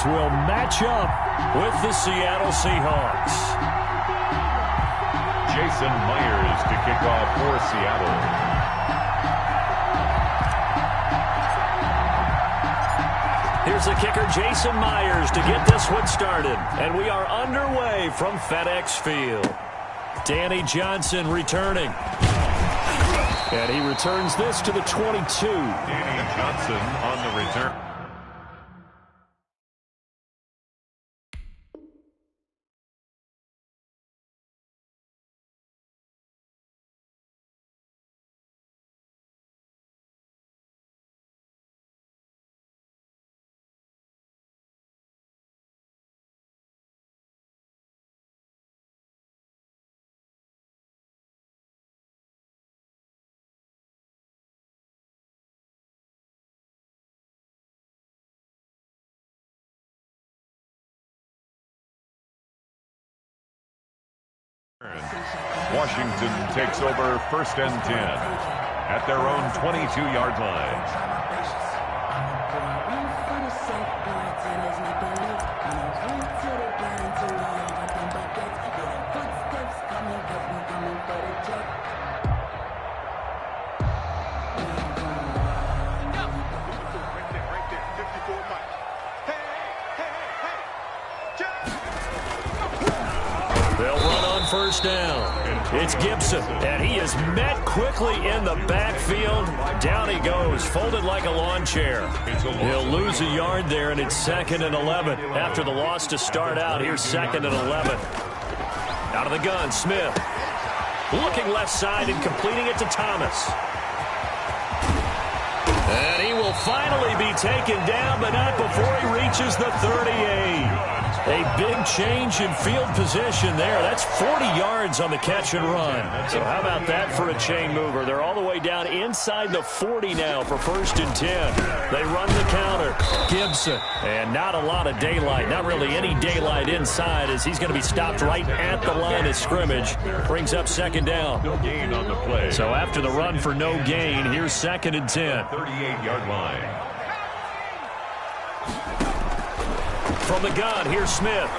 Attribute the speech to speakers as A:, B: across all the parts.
A: Falcons will match up with the Seattle Seahawks.
B: Jason Myers to kick off for Seattle.
A: Here's the kicker, Jason Myers, to get this one started. And we are underway from FedEx Field. Danny Johnson returning. And he returns this to the 22.
B: Danny Johnson on the return. Washington takes over 1st and 10 at their own 22-yard line.
A: They'll run on 1st down. It's Gibson, and he is met quickly in the backfield. Down he goes, folded like a lawn chair. He'll lose a yard there, and it's 2nd and 11. After the loss to start out, here's 2nd and 11. Out of the gun, Smith. Looking left side and completing it to Thomas. And he will finally be taken down, but not before he reaches the 38. A big change in field position there. That's 40 yards on the catch and run. So how about that for a chain mover? They're all the way down inside the 40 now for 1st and 10. They run the counter. Gibson. And not a lot of daylight. Not really any daylight inside as he's going to be stopped right at the line of scrimmage. Brings up 2nd down.
B: No gain on the play.
A: So after the run for no gain, here's 2nd and 10.
B: 38-yard line.
A: From the gun, here's Smith.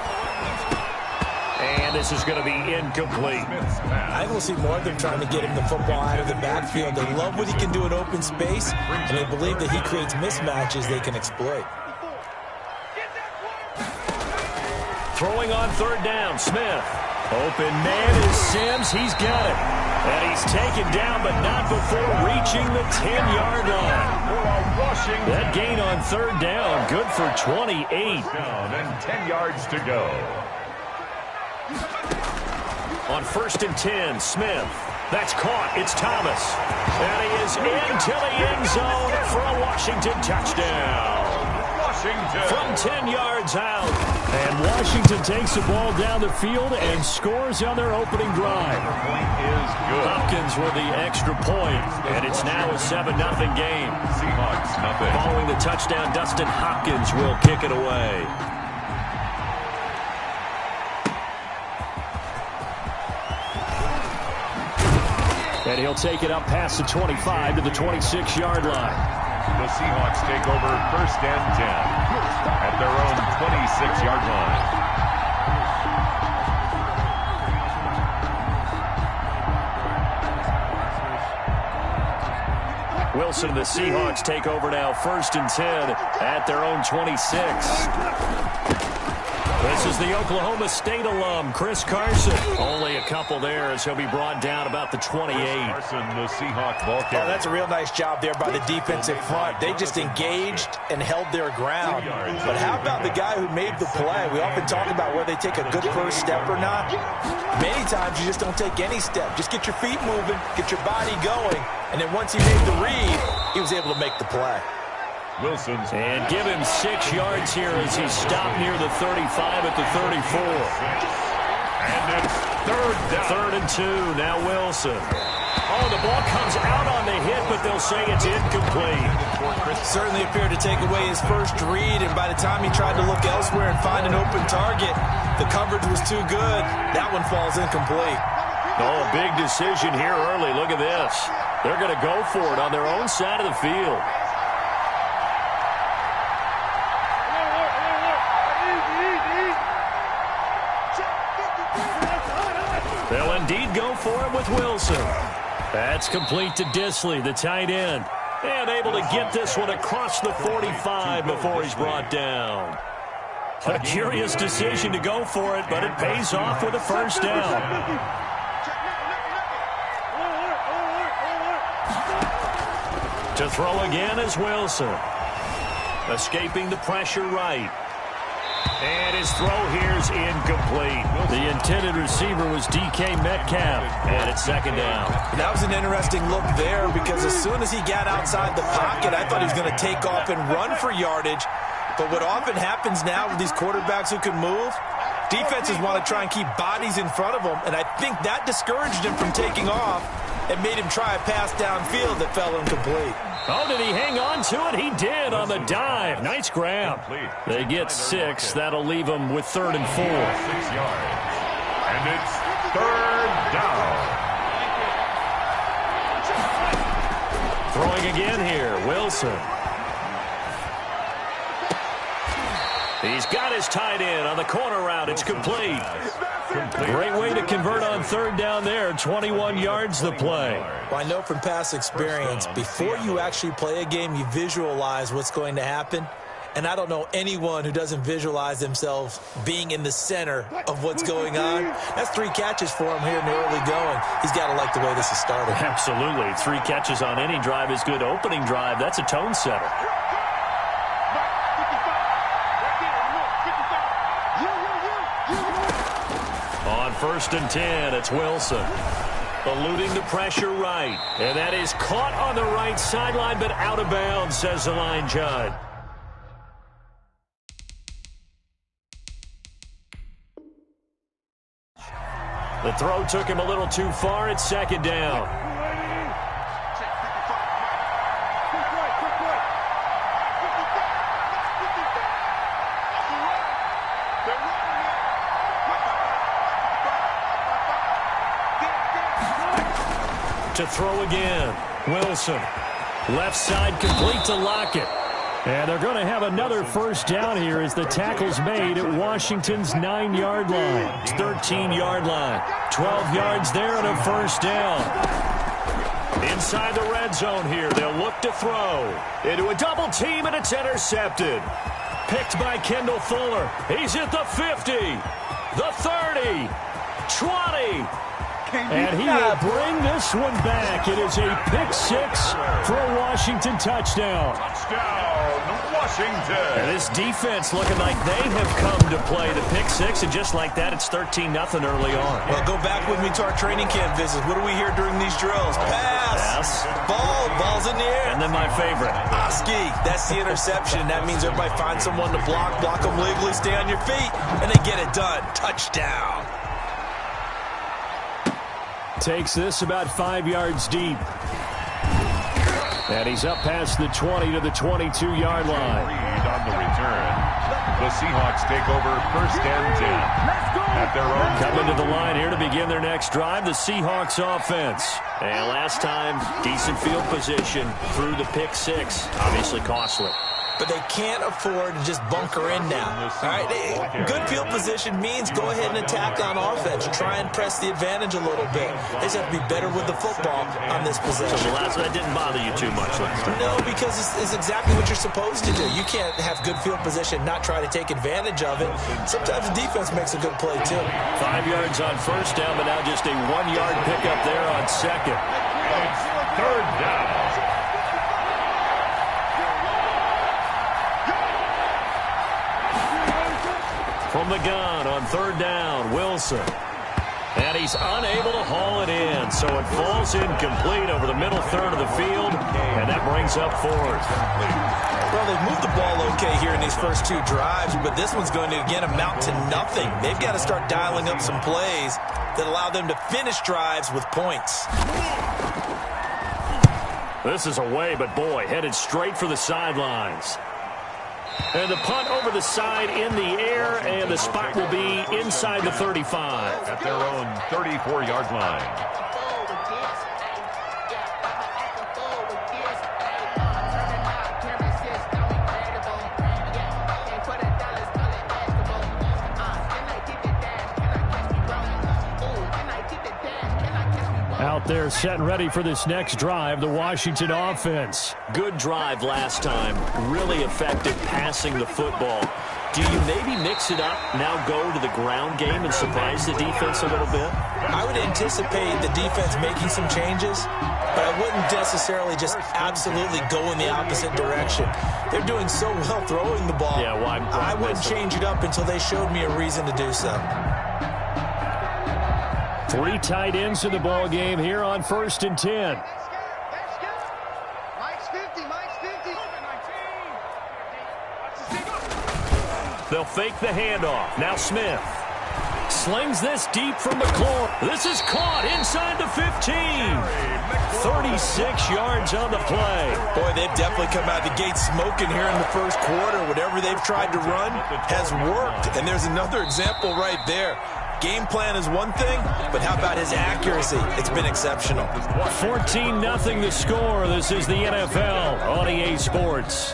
A: And this is going to be incomplete.
C: I don't see more of them trying to get him the football out of the backfield. They love what he can do in open space, and they believe that he creates mismatches they can exploit.
A: Throwing on 3rd down, Smith. Open man is Sims. He's got it. And he's taken down, but not before reaching the 10-yard line. That gain on 3rd down, good for 28.
B: Down and 10 yards to go.
A: On 1st and 10, Smith. That's caught. It's Thomas. And he is into the end zone for a Washington touchdown. From 10 yards out. And Washington takes the ball down the field and scores on their opening drive.
B: Point is good.
A: Hopkins with the extra point, and it's now a 7-0 game.
B: Seahawks nothing.
A: Following the touchdown, Dustin Hopkins will kick it away. And he'll take it up past the 25 to the 26-yard line.
B: The Seahawks take over 1st and 10 at their own 26-yard line.
A: Wilson and the Seahawks take over now 1st and 10 at their own 26. This is the Oklahoma State alum, Chris Carson. Only a couple there as he'll be brought down about the 28.
B: Carson, the Seahawk ball carrier.
C: Oh, that's a real nice job there by the defensive front. They just engaged and held their ground. But how about the guy who made the play? We often talk about whether they take a good first step or not. Many times you just don't take any step. Just get your feet moving, get your body going. And then once he made the read, he was able to make the play.
B: Wilson's.
A: And give him 6 yards here as he stopped near the 35 at the 34.
B: And it's 3rd down.
A: 3rd and 2, now Wilson. Oh, the ball comes out on the hit, but they'll say it's incomplete.
C: Certainly appeared to take away his first read, and by the time he tried to look elsewhere and find an open target, the coverage was too good. That one falls incomplete.
A: Oh, a big decision here early. Look at this. They're going to go for it on their own side of the field. indeed go for it with Wilson. That's complete to Dissly, the tight end. And able to get this one across the 45 before he's brought down. A curious decision to go for it, but it pays off with a first down. To throw again is Wilson. Escaping the pressure right. And his throw here's incomplete. The intended receiver was DK Metcalf, and it's second down.
C: That was an interesting look there because as soon as he got outside the pocket, I thought he was going to take off and run for yardage. But what often happens now with these quarterbacks who can move, defenses want to try and keep bodies in front of them, and I think that discouraged him from taking off and made him try a pass downfield that fell incomplete.
A: Oh, did he hang on to it? He did on the dive. Nice grab. They get 6. That'll leave them with 3rd and 4.
B: 6 yards. And it's 3rd down.
A: Throwing again here, Wilson. He's got his tight end on the corner route. It's complete. Great way to convert on 3rd down there. 21 yards the play.
C: Well, I know from past experience, before you actually play a game, you visualize what's going to happen. And I don't know anyone who doesn't visualize themselves being in the center of what's going on. That's 3 catches for him here in the early going. He's got to like the way this is started.
A: Absolutely. 3 catches on any drive is good. Opening drive, that's a tone setter. On 1st and 10, it's Wilson. Eluding the pressure right. And that is caught on the right sideline, but out of bounds, says the line judge. The throw took him a little too far. It's 2nd down. To throw again, Wilson. Left side complete to Lockett. And they're going to have another first down here as the tackle's made at Washington's 9-yard line. It's 13-yard line. 12 yards there and a first down. Inside the red zone here, they'll look to throw. Into a double team, and it's intercepted. Picked by Kendall Fuller. He's at the 50, the 30, 20. And he will bring this one back. It is a pick-6 for a Washington touchdown.
B: Touchdown, Washington.
A: And this defense looking like they have come to play the pick-6, and just like that, it's 13-0 early on.
C: Well, go back with me to our training camp visits. What do we hear during these drills? Pass. Ball's in the air.
A: And then my favorite.
C: Oski, that's the interception. That means everybody finds someone to block them legally, stay on your feet, and they get it done. Touchdown.
A: Takes this about 5 yards deep. And he's up past the 20 to the 22-yard line.
B: Reed on the return. The Seahawks take over 1st and 10 at their own.
A: Coming to the line here to begin their next drive, the Seahawks offense. And last time, decent field position through the pick-6. Obviously costly.
C: But they can't afford to just bunker in now. All right, good field position means go ahead and attack on offense. Try and press the advantage a little bit. They just have to be better with the football on this possession.
A: So the last that didn't bother you too much last time?
C: No, because it's exactly what you're supposed to do. You can't have good field position, not try to take advantage of it. Sometimes the defense makes a good play, too.
A: 5 yards on first down, but now just a 1-yard pickup there on second.
B: It's 3rd down.
A: From the gun on 3rd down, Wilson. And he's unable to haul it in, so it falls incomplete over the middle third of the field, and that brings up 4th.
C: Well, they've moved the ball okay here in these first 2 drives, but this one's going to, again, amount to nothing. They've got to start dialing up some plays that allow them to finish drives with points.
A: This is away, but boy, headed straight for the sidelines. And the punt over the side in the air, and the spot will be inside the 35.
B: At their own 34-yard line.
A: But they're set and ready for this next drive, the Washington offense.
D: Good drive last time. Really effective passing the football. Do you maybe mix it up, now go to the ground game and surprise the defense a little bit?
C: I would anticipate the defense making some changes, but I wouldn't necessarily just absolutely go in the opposite direction. They're doing so well throwing the ball.
D: Yeah, why
C: I wouldn't change it up until they showed me a reason to do so.
A: 3 tight ends in the ball game here on 1st and 10. They'll fake the handoff. Now Smith slings this deep from McLaurin. This is caught inside the 15. 36 yards on the play.
C: Boy, they've definitely come out of the gate smoking here in the first quarter. Whatever they've tried to run has worked. And there's another example right there. Game plan is one thing, but how about his accuracy? It's been exceptional.
A: 14-0 the score. This is the NFL on EA Sports.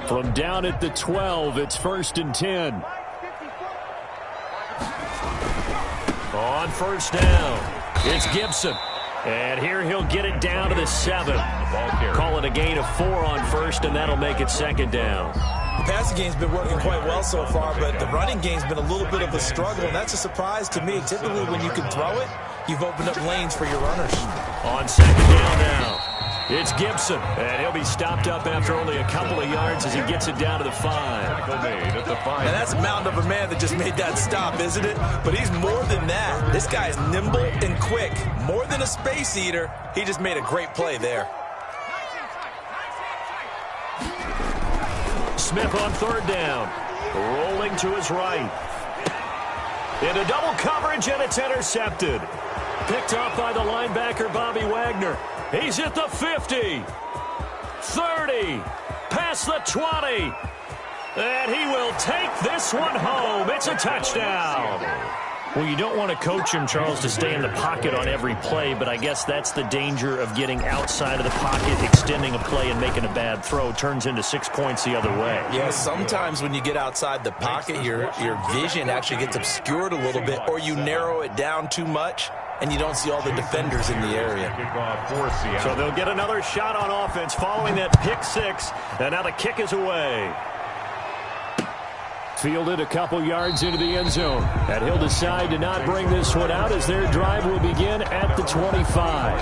A: From down at the 12, it's 1st and 10. On 1st down, it's Gibson. And here he'll get it down to the 7. Call it a gain of 4 on 1st, and that'll make it 2nd down.
C: The passing game's been working quite well so far, but the running game's been a little bit of a struggle, and that's a surprise to me. Typically, when you can throw it, you've opened up lanes for your runners.
A: On 2nd down now, it's Gibson, and he'll be stopped up after only a couple of yards as he gets it down to the 5.
C: Now, that's a mountain of a man that just made that stop, isn't it? But he's more than that. This guy is nimble and quick. More than a space eater, he just made a great play there.
A: Smith on 3rd down, rolling to his right. Into double coverage, and it's intercepted. Picked off by the linebacker, Bobby Wagner. He's at the 50, 30, past the 20. And he will take this one home. It's a touchdown. Well, you don't want to coach him, Charles, to stay in the pocket on every play, but I guess that's the danger of getting outside of the pocket, extending a play, and making a bad throw. Turns into 6 points the other way.
C: Yeah, sometimes when you get outside the pocket, your vision actually gets obscured a little bit, or you narrow it down too much, and you don't see all the defenders in the area.
A: So they'll get another shot on offense following that pick 6, and now the kick is away. Fielded a couple yards into the end zone. And he'll decide to not bring this one out as their drive will begin at the 25.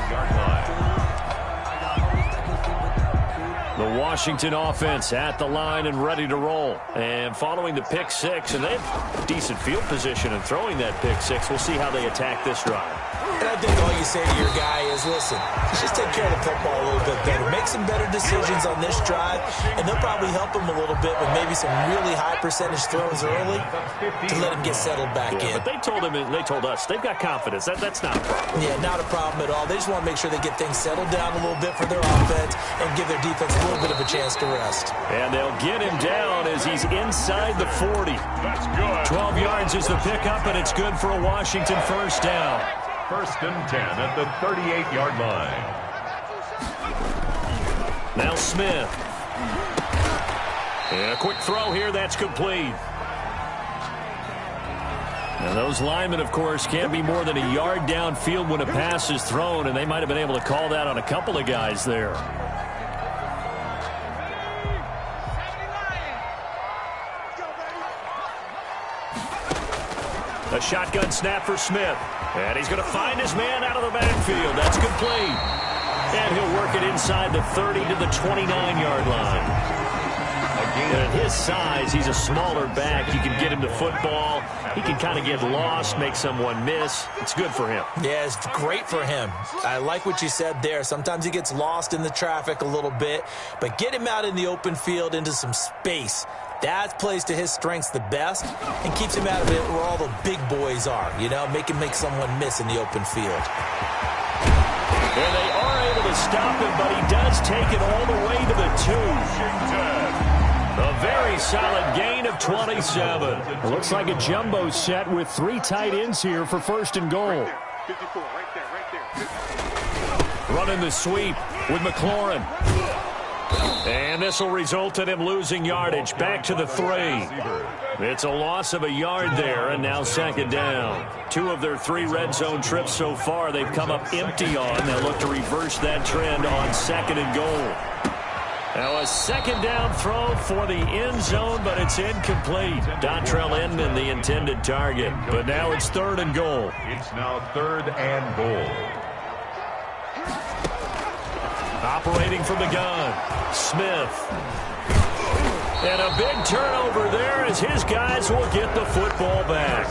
A: The Washington offense at the line and ready to roll. And following the pick 6, and they have decent field position and throwing that pick 6. We'll see how they attack this drive.
C: And I think all you say to your guy is, listen, just take care of the football a little bit better. Make some better decisions on this drive, and they'll probably help him a little bit with maybe some really high percentage throws early to let him get settled back in.
A: But they told us they've got confidence. That's not a problem.
C: Yeah, not a problem at all. They just want to make sure they get things settled down a little bit for their offense and give their defense a little bit of a chance to rest.
A: And they'll get him down as he's inside the 40. 12 yards is the pickup, and it's good for a Washington 1st down.
B: 1st and 10 at the 38-yard line.
A: Now Smith. And a quick throw here, that's complete. Now those linemen, of course, can't be more than a yard downfield when a pass is thrown, and they might have been able to call that on a couple of guys there. A shotgun snap for Smith. And he's going to find his man out of the backfield. That's complete. And he'll work it inside the 30 to the 29-yard line. And at his size, he's a smaller back. You can get him to football. He can kind of get lost, make someone miss. It's good for him.
C: Yeah, it's great for him. I like what you said there. Sometimes he gets lost in the traffic a little bit. But get him out in the open field into some space. That plays to his strengths the best and keeps him out of it where all the big boys are, you know, make someone miss in the open field.
A: And they are able to stop him, but he does take it all the way to the 2. A very solid gain of 27. It looks like a jumbo set with 3 tight ends here for 1st and goal. Running the sweep with McLaurin. And this will result in him losing yardage. Back to the 3. It's a loss of a yard there, and now second down. 2 of their 3 red zone trips so far they've come up empty on. They'll look to reverse that trend on second and goal. Now a second down throw for the end zone, but it's incomplete. Dontrell Inman, the intended target. But now it's 3rd and goal.
B: It's now 3rd and goal.
A: Operating from the gun, Smith. And a big turnover there as his guys will get the football back.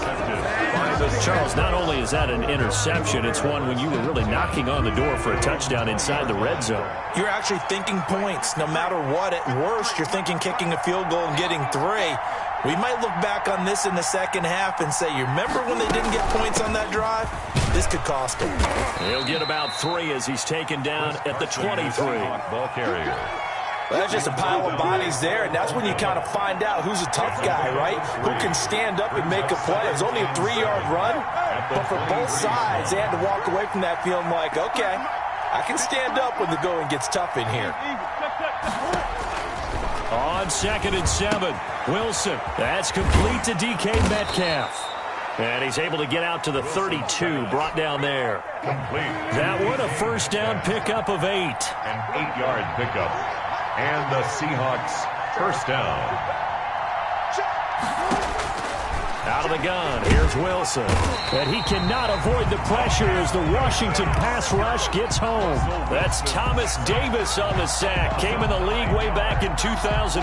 A: Charles, not only is that an interception, it's one when you were really knocking on the door for a touchdown inside the red zone.
C: You're actually thinking points. No matter what, at worst, you're thinking kicking a field goal and getting 3. We might look back on this in the second half and say, you remember when they didn't get points on that drive? This could cost him.
A: He'll get about 3 as he's taken down at the 23.
B: Ball carrier.
C: Well, that's just a pile of bodies there, and that's when you kind of find out who's a tough guy, right? Who can stand up and make a play. It was only a 3-yard run, but for both sides, they had to walk away from that feeling like, okay, I can stand up when the going gets tough in here.
A: On 2nd and 7, Wilson. That's complete to DK Metcalf. And he's able to get out to the 32, brought down there.
B: Complete.
A: That one a first down pickup of 8.
B: An 8-yard pickup. And the Seahawks first down.
A: Out of the gun, here's Wilson. And he cannot avoid the pressure as the Washington pass rush gets home. That's Thomas Davis on the sack. Came in the league way back in 2005.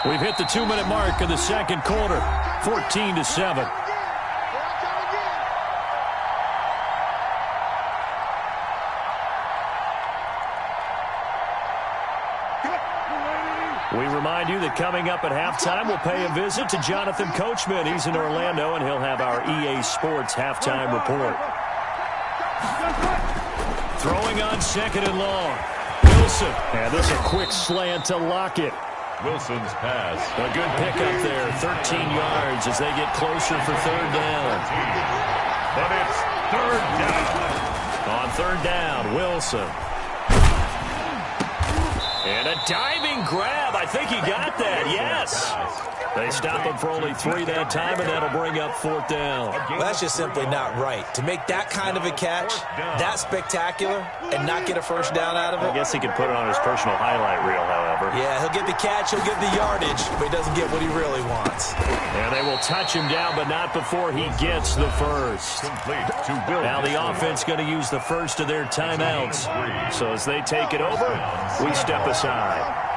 A: We've hit the 2-minute mark of the second quarter, 14-7. We remind you that coming up at halftime, we'll pay a visit to Jonathan Coachman. He's in Orlando, and he'll have our EA Sports halftime report. Throwing on 2nd and long. Wilson. And this is a quick slant to Lockett.
B: Wilson's pass.
A: A good pickup there, 13 yards as they get closer for 3rd down.
B: But it's 3rd down.
A: On 3rd down, Wilson. And a diving grab. I think he got that. Yes. They stop him for only 3 that time, and that'll bring up 4th down.
C: Well, that's just simply not right. To make that kind of a catch, that spectacular, and not get a first down out of it.
A: I guess he could put it on his personal highlight reel, however.
C: Yeah, he'll get the catch, he'll get the yardage, but he doesn't get what he really wants.
A: And they will touch him down, but not before he gets the first.
B: Complete to Wilson.
A: Now the offense going to use the first of their timeouts. So as they take it over, we step aside.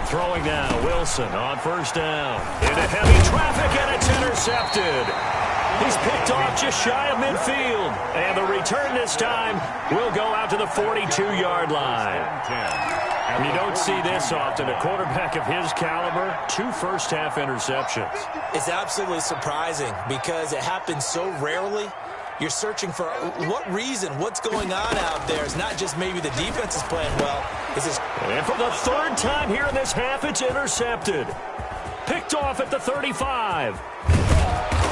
A: Throwing now, Wilson on 1st down. Into heavy traffic, and it's intercepted. He's picked off just shy of midfield. And the return this time will go out to the 42-yard line. You don't see this often. A quarterback of his caliber, 2 first-half interceptions.
C: It's absolutely surprising because it happens so rarely. You're searching for what reason, what's going on out there. It's not just maybe the defense is playing well.
A: And for the 3rd time here in this half, it's intercepted. Picked off at the 35.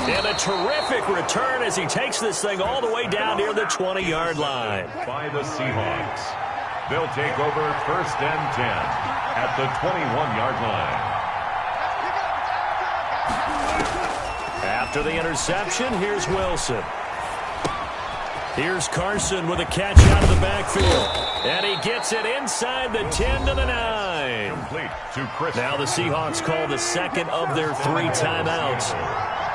A: And a terrific return as he takes this thing all the way down near the 20-yard line.
B: By the Seahawks. They'll take over 1st and 10 at the 21-yard line.
A: After the interception, here's Wilson. Here's Carson with a catch out of the backfield. And he gets it inside the 10 to the 9.
B: Complete to Chris.
A: Now the Seahawks call the second of their 3 timeouts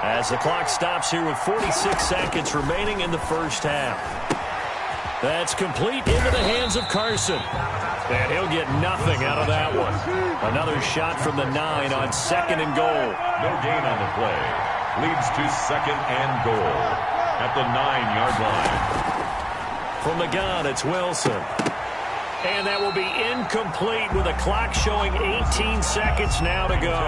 A: as the clock stops here with 46 seconds remaining in the first half. That's complete into the hands of Carson. And he'll get nothing out of that one. Another shot from the 9 on 2nd and goal.
B: No gain on the play. Leads to 2nd and goal at the 9-yard line.
A: From the gun, it's Wilson. And that will be incomplete with a clock showing 18 seconds now to go.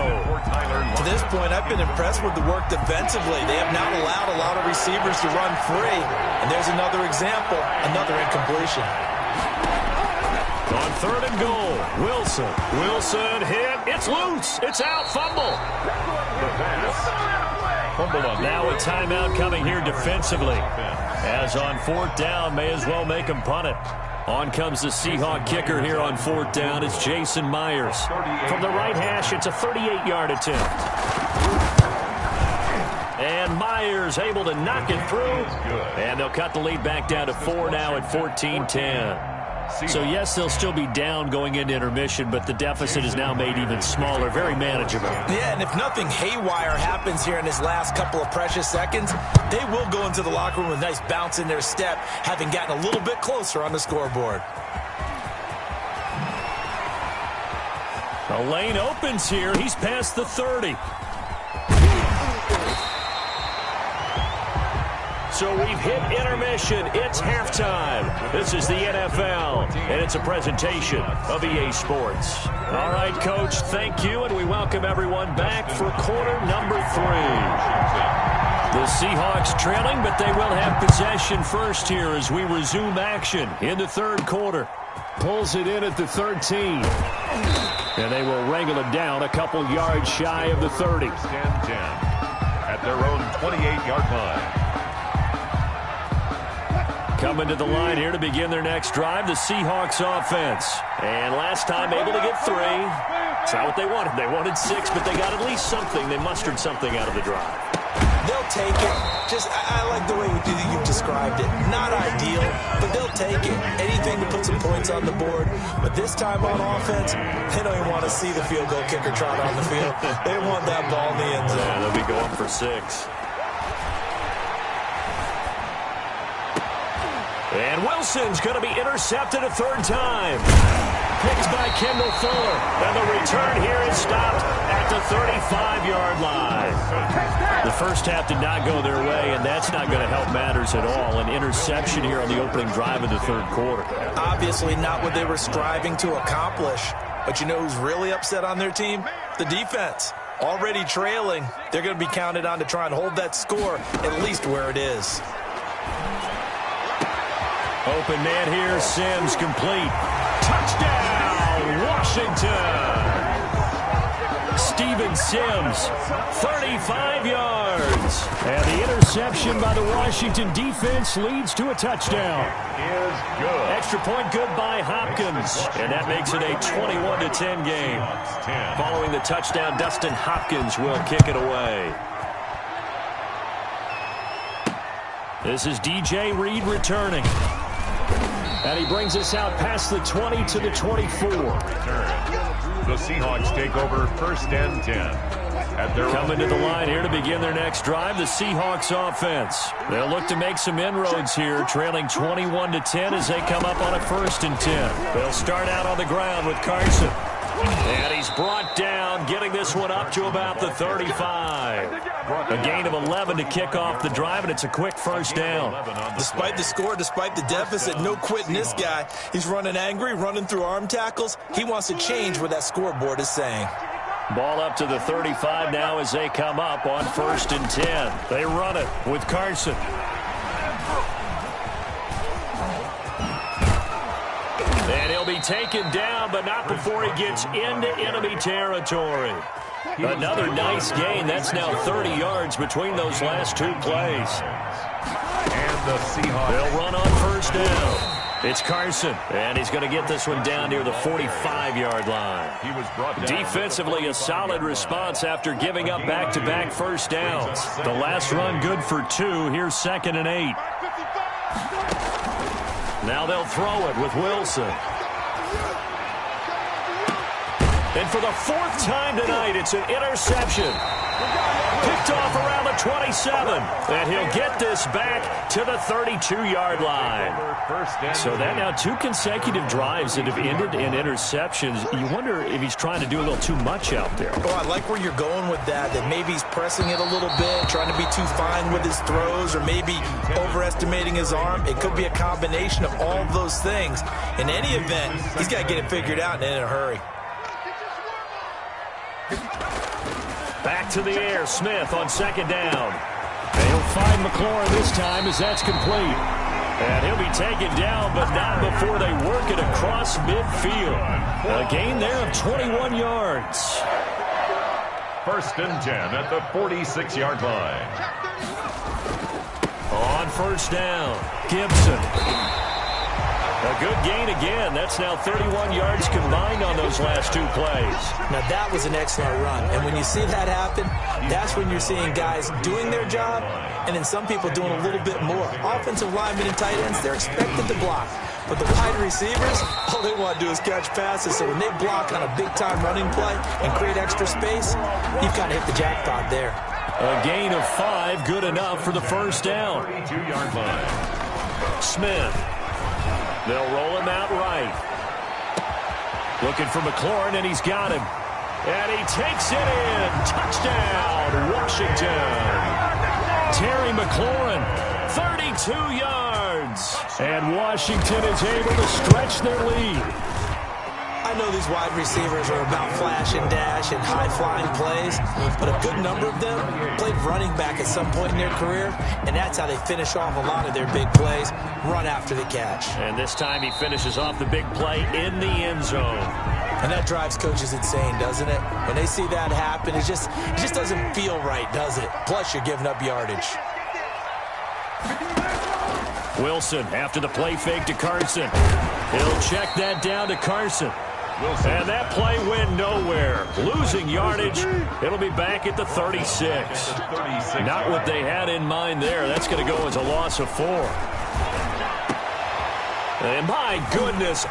C: To this point, I've been impressed with the work defensively. They have not allowed a lot of receivers to run free. And there's another example, another incompletion.
A: On 3rd and goal, Wilson. Wilson hit. It's loose. It's out. Fumble.
B: The pass. Fumbled on.
A: Now a timeout coming here defensively. As on 4th down, may as well make him punt it. On comes the Seahawk kicker here on 4th down. It's Jason Myers. From the right hash, it's a 38-yard attempt. And Myers able to knock it through. And they'll cut the lead back down to 4 now at 14-10. So, yes, they'll still be down going into intermission, but the deficit is now made even smaller, very manageable.
C: Yeah, and if nothing haywire happens here in his last couple of precious seconds, they will go into the locker room with a nice bounce in their step, having gotten a little bit closer on the scoreboard.
A: The lane opens here. He's past the 30. So we've hit intermission. It's halftime. This is the NFL, and it's a presentation of EA Sports. All right, Coach, thank you, and we welcome everyone back for quarter number 3. The Seahawks trailing, but they will have possession first here as we resume action in the 3rd quarter. Pulls it in at the 13. And they will wrangle it down a couple yards shy of the 30.
B: 10-10 at their own 28-yard line.
A: Coming to the line here to begin their next drive, the Seahawks offense. And last time able to get 3. It's not what they wanted. They wanted 6, but they got at least something. They mustered something out of the drive.
C: They'll take it. I like the way you described it. Not ideal, but they'll take it. Anything to put some points on the board. But this time on offense, they don't even want to see the field goal kicker trot on the field. They want that ball in the end zone.
A: Yeah, they'll be going for 6. And Wilson's going to be intercepted a 3rd time. Picked by Kendall Fuller. And the return here is stopped at the 35-yard line. The first half did not go their way, and that's not going to help matters at all. An interception here on the opening drive of the 3rd quarter.
C: Obviously not what they were striving to accomplish. But you know who's really upset on their team? The defense. Already trailing. They're going to be counted on to try and hold that score at least where it is.
A: Open man here, Sims complete. Touchdown, Washington. Steven Sims, 35 yards. And the interception by the Washington defense leads to a touchdown.
B: Is good.
A: Extra point good by Hopkins. And that makes it a 21-10 game. Following the touchdown, Dustin Hopkins will kick it away. This is DJ Reed returning. And he brings us out past the 20 to the 24.
B: The Seahawks take over 1st and 10.
A: Coming to the line here to begin their next drive, the Seahawks offense. They'll look to make some inroads here, trailing 21-10 as they come up on a 1st and 10. They'll start out on the ground with Carson. And he's brought down, getting this one up to about the 35. A gain of 11 to kick off the drive, and it's a quick 1st down.
C: Despite the score, despite the deficit, no quitting this guy. He's running angry, running through arm tackles. He wants to change what that scoreboard is saying.
A: Ball up to the 35 now as they come up on 1st and 10. They run it with Carson. And he'll be taken down, but not before he gets into enemy territory. Another nice gain. That's now 30 yards between those last 2 plays.
B: And the Seahawks.
A: They'll run on 1st down. It's Carson, and he's going to get this one down near the 45-yard line.
B: He was brought down.
A: Defensively, a solid response after giving up back-to-back 1st downs. The last run good for 2. Here's 2nd and 8. Now they'll throw it with Wilson. And for the 4th time tonight, it's an interception. Picked off around the 27. And he'll get this back to the 32-yard line. So that now 2 consecutive drives that have ended in interceptions. You wonder if he's trying to do a little too much out there.
C: Oh, I like where you're going with that maybe he's pressing it a little bit, trying to be too fine with his throws, or maybe overestimating his arm. It could be a combination of all of those things. In any event, he's got to get it figured out and in a hurry.
A: Back to the air, Smith on 2nd down. They'll find McLaurin this time as that's complete. And he'll be taken down, but not before they work it across midfield. A gain there of 21 yards.
B: 1st and 10 at the 46-yard line.
A: On 1st down, Gibson. A good gain again. That's now 31 yards combined on those last 2 plays.
C: Now, that was an excellent run. And when you see that happen, that's when you're seeing guys doing their job and then some people doing a little bit more. Offensive linemen and tight ends, they're expected to block. But the wide receivers, all they want to do is catch passes. So when they block on a big-time running play and create extra space, you've got to hit the jackpot there.
A: A gain of 5, good enough for the 1st down.
B: 32-yard line.
A: Smith. They'll roll him out right. Looking for McLaurin, and he's got him. And he takes it in. Touchdown, Washington. Terry McLaurin, 32 yards. And Washington is able to stretch their lead.
C: I know these wide receivers are about flash and dash and high-flying plays, but a good number of them played running back at some point in their career, and that's how they finish off a lot of their big plays, run after the catch.
A: And this time he finishes off the big play in the end zone.
C: And that drives coaches insane, doesn't it? When they see that happen, it just doesn't feel right, does it? Plus, you're giving up yardage.
A: Wilson after the play fake to Carson. He'll check that down to Carson. And that play went nowhere. Losing yardage. It'll be back at the 36. Not what they had in mind there. That's going to go as a loss of 4. And my goodness.